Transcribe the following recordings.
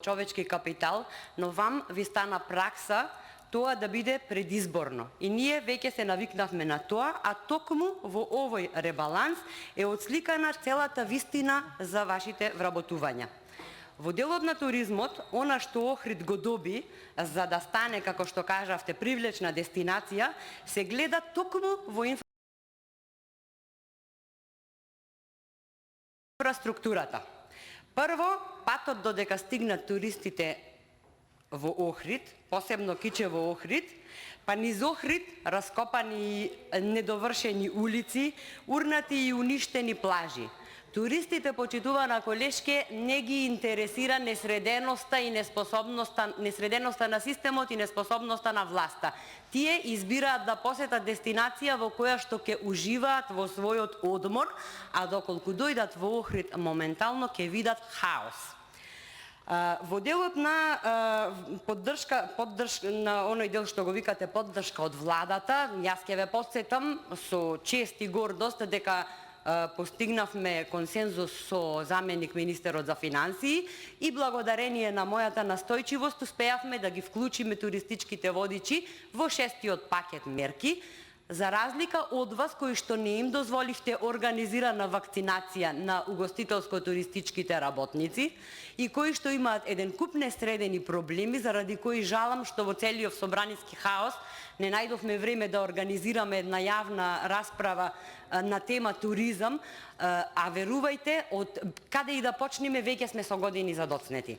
човечки капитал, но вам ви стана пракса тоа да биде предизборно. И ние веќе се навикнавме на тоа, а токму во овој ребаланс е отсликана целата вистина за вашите вработувања. Во делот на туризмот, она што Охрид го доби, за да стане, како што кажавте, привлечна дестинација, се гледа токму во инфраструктурата. Прво, патот додека стигнат туристите во Охрид, посебно Кичево Охрид, па низ Охрид раскопани недовршени улици, урнати и уништени плажи. Туристите, почитувана колешке, не ги интересира несреденоста и несреденоста на системот и неспособноста на власта. Тие избираат да посетат дестинација во која што ќе уживаат во својот одмор, а доколку дојдат во Охрид моментално ќе видат хаос. Во делот на поддршка на оној дел што го викате поддршка од владата, јас ќе ве потсетам со чест и гордост дека постигнавме консензус со заменик министерот за финансии и благодарение на мојата настојчивост успеавме да ги вклучиме туристичките водичи во 6-тиот пакет мерки, за разлика од вас кои што не им дозволивте организирана вакцинација на угостителско-туристичките работници и кои што имаат еден куп несредени проблеми, заради кои жалам што во целиот собраниски хаос не најдовме време да организираме една јавна расправа на тема туризам, а верувајте, од каде и да почнеме, веќе сме со години задоцнети.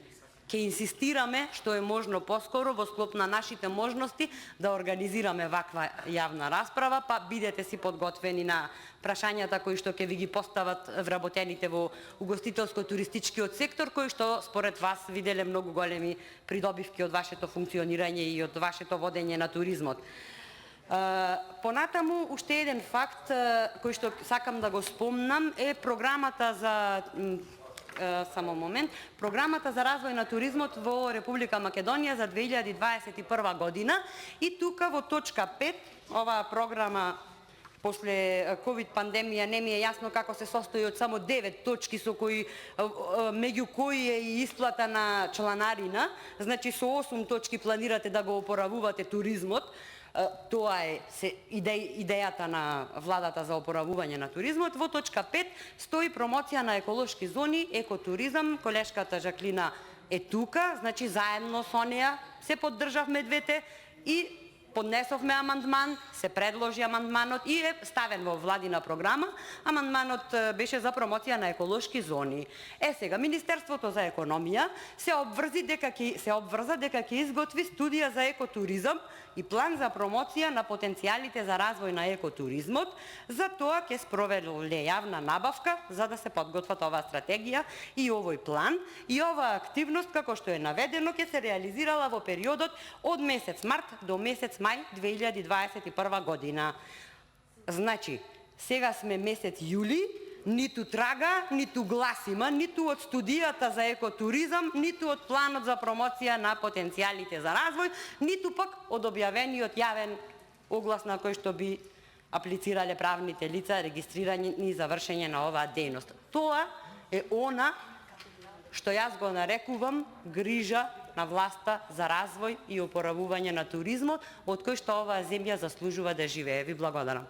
Ке инсистираме што е можно поскоро во склоп на нашите можности да организираме ваква јавна расправа, па бидете си подготвени на прашањата кои што ќе ви ги постават вработените во угостителско-туристичкиот сектор, кои што според вас виделе многу големи придобивки од вашето функционирање и од вашето водење на туризмот. Понатаму, уште еден факт кој што сакам да го спомнам е програмата за програмата за развој на туризмот во Република Македонија за 2021 година и тука во точка 5, оваа програма после ковид пандемија не ми е јасно како се состои од само 9 точки со кои меѓу кои е и исплата на чланарина, значи со 8 точки планирате да го опоравувате туризмот. Тоа е идејата на владата за опоравување на туризмот. Во точка 5 стои промоција на еколошки зони, екотуризам. Колешката Жаклина е тука, значи заедно со неа се поддржавме двете и поднесовме амандман, се предложи амандманот и е ставен во владина програма. Амандманот беше за промоција на еколошки зони. Сега Министерството за економија се обврза дека ќе изготви студија за екотуризам и план за промоција на потенцијалите за развој на екотуризмот. За тоа ќе спроведе јавна набавка за да се подготват оваа стратегија и овој план. И оваа активност, како што е наведено, ќе се реализирала во периодот од месец март до месец мај 2021 година. Значи, сега сме месец јули, ниту трага, ниту глас има, ниту од студијата за екотуризам, ниту од планот за промоција на потенцијалите за развој, ниту пак од објавениот јавен оглас на кој што би аплицирале правните лица регистрирани за вршење на оваа дејност. Тоа е она што јас го нарекувам грижа на власта за развој и опоравување на туризмот, од кој што оваа земја заслужува да живее. Ви благодарам.